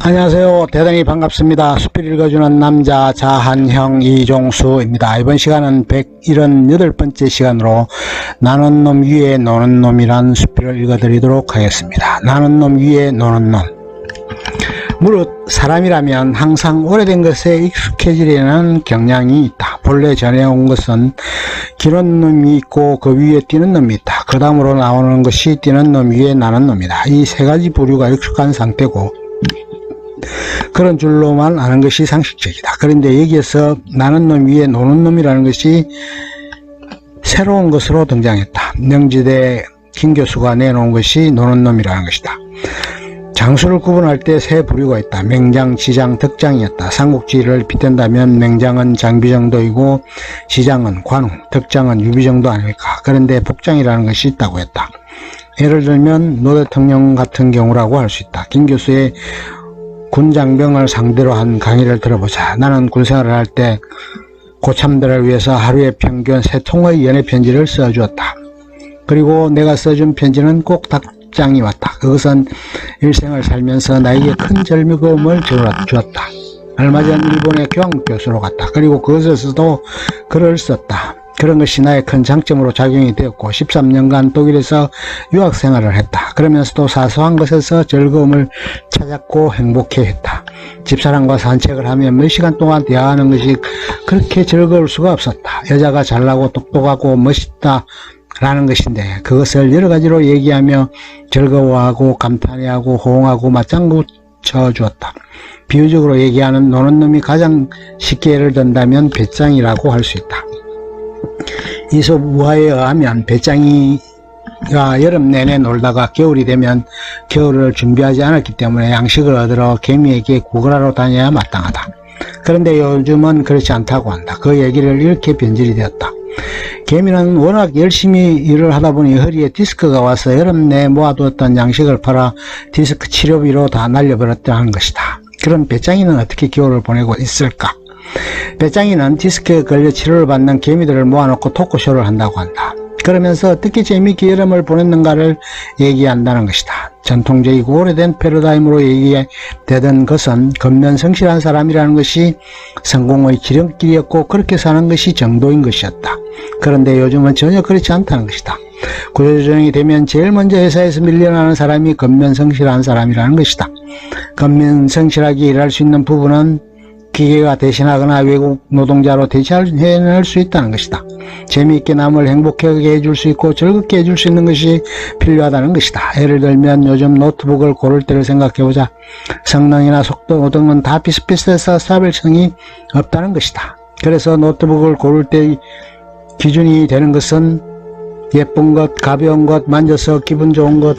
안녕하세요. 대단히 반갑습니다. 숲을 읽어주는 남자 자한형 이종수입니다. 이번 시간은 178번째 시간으로 나는 놈 위에 노는 놈이란 숲을 읽어드리도록 하겠습니다. 나는 놈 위에 노는 놈. 무릇 사람이라면 항상 오래된 것에 익숙해지려는 경향이 있다. 본래 전해온 것은 기는 놈이 있고 그 위에 뛰는 놈이 있다. 그 다음으로 나오는 것이 뛰는 놈 위에 나는 놈이다. 이 세 가지 부류가 익숙한 상태고 그런 줄로만 아는 것이 상식적이다. 그런데 여기에서 나는 놈 위에 노는 놈이라는 것이 새로운 것으로 등장했다. 명지대 김 교수가 내놓은 것이 노는 놈이라는 것이다. 장수를 구분할 때 세 부류가 있다. 맹장, 지장, 덕장이었다. 삼국지를 빗댄다면 맹장은 장비 정도이고 지장은 관우, 덕장은 유비 정도 아닐까. 그런데 복장이라는 것이 있다고 했다. 예를 들면 노 대통령 같은 경우라고 할 수 있다. 김 교수의 군장병을 상대로 한 강의를 들어보자. 나는 군생활을 할 때 고참들을 위해서 하루에 평균 3통의 연애편지를 써주었다. 그리고 내가 써준 편지는 꼭 답장이 왔다. 그것은 일생을 살면서 나에게 큰 즐거움을 주었다. 얼마 전 일본의 교환교수로 갔다. 그리고 그것에서도 글을 썼다. 그런 것이 나의 큰 장점으로 작용이 되었고 13년간 독일에서 유학생활을 했다. 그러면서도 사소한 것에서 즐거움을 찾았고 행복해했다. 집사람과 산책을 하며 몇 시간 동안 대화하는 것이 그렇게 즐거울 수가 없었다. 여자가 잘나고 똑똑하고 멋있다 라는 것인데 그것을 여러 가지로 얘기하며 즐거워하고 감탄해하고 호응하고 맞장구 쳐주었다. 비유적으로 얘기하는 노는 놈이 가장 쉽게 예를 든다면 배짱이라고 할 수 있다. 이솝 우화에 의하면 배짱이가 여름 내내 놀다가 겨울이 되면 겨울을 준비하지 않았기 때문에 양식을 얻으러 개미에게 구걸하러 다녀야 마땅하다. 그런데 요즘은 그렇지 않다고 한다. 그 얘기를 이렇게 변질이 되었다. 개미는 워낙 열심히 일을 하다 보니 허리에 디스크가 와서 여름 내에 모아두었던 양식을 팔아 디스크 치료비로 다 날려버렸다는 것이다. 그럼 배짱이는 어떻게 겨울을 보내고 있을까? 배짱이는 디스크에 걸려 치료를 받는 개미들을 모아놓고 토크쇼를 한다고 한다. 그러면서 어떻게 재미있게 여름을 보냈는가를 얘기한다는 것이다. 전통적이고 오래된 패러다임으로 얘기되던 것은 겉면성실한 사람이라는 것이 성공의 지름길이었고 그렇게 사는 것이 정도인 것이었다. 그런데 요즘은 전혀 그렇지 않다는 것이다. 구조조정이 되면 제일 먼저 회사에서 밀려나는 사람이 겉면성실한 사람이라는 것이다. 겉면성실하게 일할 수 있는 부분은 기계가 대신하거나 외국 노동자로 대체해낼 수 있다는 것이다. 재미있게 남을 행복하게 해줄 수 있고 즐겁게 해줄 수 있는 것이 필요하다는 것이다. 예를 들면 요즘 노트북을 고를 때를 생각해보자. 성능이나 속도 등은 다 비슷비슷해서 차별성이 없다는 것이다. 그래서 노트북을 고를 때 기준이 되는 것은 예쁜 것, 가벼운 것, 만져서 기분 좋은 것,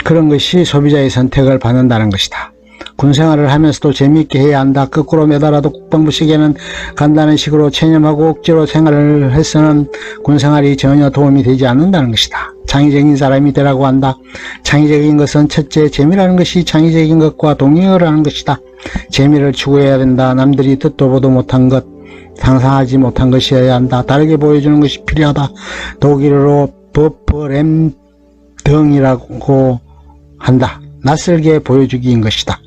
그런 것이 소비자의 선택을 받는다는 것이다. 군생활을 하면서도 재미있게 해야 한다. 거꾸로 매달아도 국방부 시계는 간다는 식으로 체념하고 억지로 생활을 해서는 군생활이 전혀 도움이 되지 않는다는 것이다. 창의적인 사람이 되라고 한다. 창의적인 것은 첫째 재미라는 것이 창의적인 것과 동의어라는 것이다. 재미를 추구해야 된다. 남들이 듣도 보도 못한 것, 상상하지 못한 것이어야 한다. 다르게 보여주는 것이 필요하다. 독일어로 버퍼램 등이라고 한다. 낯설게 보여주기인 것이다.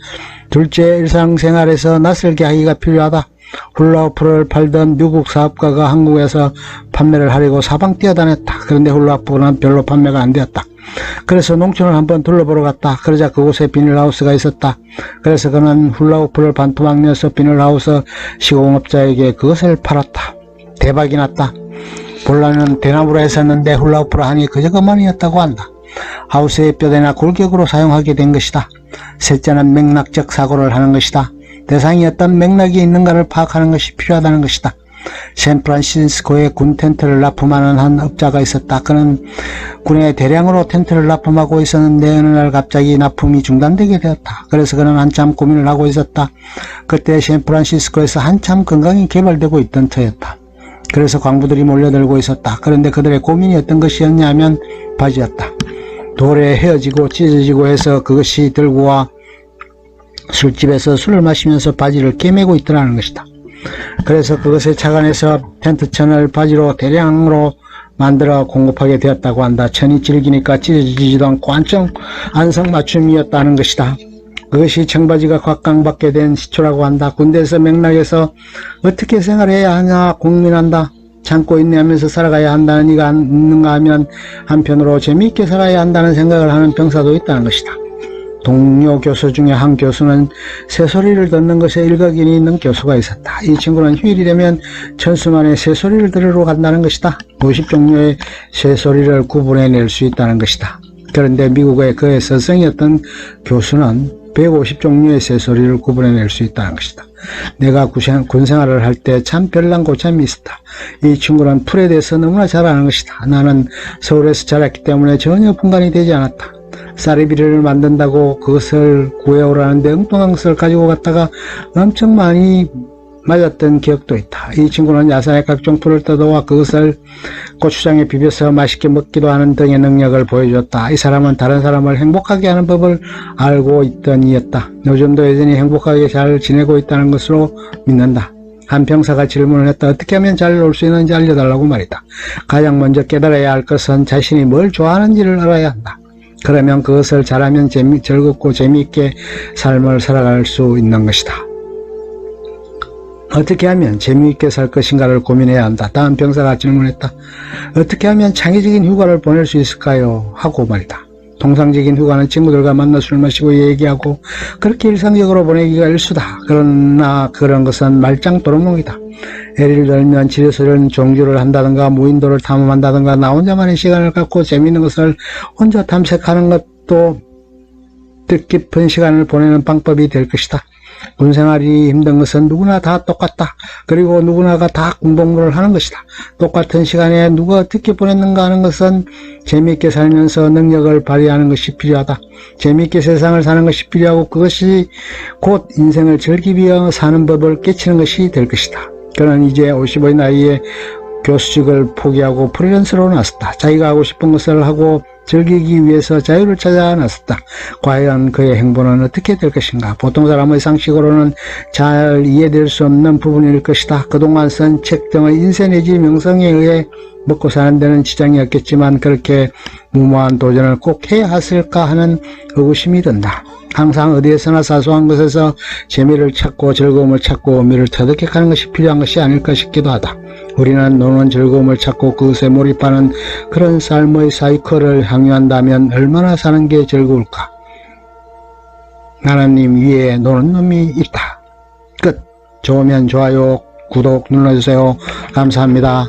둘째, 일상생활에서 낯설게 하기가 필요하다. 훌라후프를 팔던 미국 사업가가 한국에서 판매를 하려고 사방 뛰어다녔다. 그런데 훌라후프는 별로 판매가 안 되었다. 그래서 농촌을 한번 둘러보러 갔다. 그러자 그곳에 비닐하우스가 있었다. 그래서 그는 훌라후프를 반토막 내서 비닐하우스 시공업자에게 그것을 팔았다. 대박이 났다. 본래는 대나무로 했었는데 훌라후프를 하니 그저 그만이었다고 한다. 하우스의 뼈대나 골격으로 사용하게 된 것이다. 셋째는 맥락적 사고를 하는 것이다. 대상이 어떤 맥락이 있는가를 파악하는 것이 필요하다는 것이다. 샌프란시스코에 군 텐트를 납품하는 한 업자가 있었다. 그는 군에 대량으로 텐트를 납품하고 있었는데 어느 날 갑자기 납품이 중단되게 되었다. 그래서 그는 한참 고민을 하고 있었다. 그때 샌프란시스코에서 한참 건강이 개발되고 있던 터였다. 그래서 광부들이 몰려들고 있었다. 그런데 그들의 고민이 어떤 것이었냐 하면 바지였다. 돌에 헤어지고 찢어지고 해서 그것이 들고 와 술집에서 술을 마시면서 바지를 깨매고 있더라는 것이다. 그래서 그것에 착안해서 텐트천을 바지로 대량으로 만들어 공급하게 되었다고 한다. 천이 질기니까 찢어지지도 않고 안성맞춤이었다는 것이다. 그것이 청바지가 곽강받게 된 시초라고 한다. 군대에서 맥락에서 어떻게 생활해야 하냐 고민한다. 참고 인내하면서 살아가야 한다는 이가 있는가 하면 한편으로 재미있게 살아야 한다는 생각을 하는 병사도 있다는 것이다. 동료 교수 중에 한 교수는 새소리를 듣는 것에 일각견이 있는 교수가 있었다. 이 친구는 휴일이 되면 천수만에 새소리를 들으러 간다는 것이다. 50종류의 새소리를 구분해낼 수 있다는 것이다. 그런데 미국의 그의 스승이었던 교수는 150종류의 새소리를 구분해낼 수 있다는 것이다. 내가 군생활을 할 때 참 별난 고참이 있었다. 이 친구는 풀에 대해서 너무나 잘 아는 것이다. 나는 서울에서 자랐기 때문에 전혀 분간이 되지 않았다. 쌀이비를 만든다고 그것을 구해오라는데 엉뚱한 것을 가지고 갔다가 엄청 많이 맞았던 기억도 있다. 이 친구는 야산의 각종 풀을 뜯어와 그것을 고추장에 비벼서 맛있게 먹기도 하는 등의 능력을 보여줬다. 이 사람은 다른 사람을 행복하게 하는 법을 알고 있던 이였다. 요즘도 여전히 행복하게 잘 지내고 있다는 것으로 믿는다. 한 병사가 질문을 했다. 어떻게 하면 잘 놀 수 있는지 알려달라고 말이다. 가장 먼저 깨달아야 할 것은 자신이 뭘 좋아하는지를 알아야 한다. 그러면 그것을 잘하면 즐겁고 재미있게 삶을 살아갈 수 있는 것이다. 어떻게 하면 재미있게 살 것인가를 고민해야 한다. 다음 병사가 질문했다. 어떻게 하면 창의적인 휴가를 보낼 수 있을까요? 하고 말이다. 통상적인 휴가는 친구들과 만나 술 마시고 얘기하고 그렇게 일상적으로 보내기가 일수다. 그러나 그런 것은 말짱 도루묵이다. 예를 들면 집에서는 종주를 한다든가 무인도를 탐험한다든가 나 혼자만의 시간을 갖고 재미있는 것을 혼자 탐색하는 것도 뜻깊은 시간을 보내는 방법이 될 것이다. 군생활이 힘든 것은 누구나 다 똑같다. 그리고 누구나가 다 공동무를 하는 것이다. 똑같은 시간에 누가 어떻게 보냈는가 하는 것은 재미있게 살면서 능력을 발휘하는 것이 필요하다. 재미있게 세상을 사는 것이 필요하고 그것이 곧 인생을 즐기기 위해 사는 법을 깨치는 것이 될 것이다. 그는 이제 50의 나이에 교수직을 포기하고 프리랜서로 나섰다. 자기가 하고 싶은 것을 하고 즐기기 위해서 자유를 찾아 나섰다. 과연 그의 행보는 어떻게 될 것인가? 보통 사람의 상식으로는 잘 이해될 수 없는 부분일 것이다. 그동안 쓴 책 등의 인쇄 내지 명성에 의해 먹고 사는 데는 지장이었겠지만 그렇게 무모한 도전을 꼭 해야 했을까 하는 의구심이 든다. 항상 어디에서나 사소한 것에서 재미를 찾고 즐거움을 찾고 의미를 터득해가는 것이 필요한 것이 아닐까 싶기도 하다. 우리는 노는 즐거움을 찾고 그것에 몰입하는 그런 삶의 사이클을 향유한다면 얼마나 사는 게 즐거울까. 하나님 위에 노는 놈이 있다. 끝. 좋으면 좋아요, 구독 눌러주세요. 감사합니다.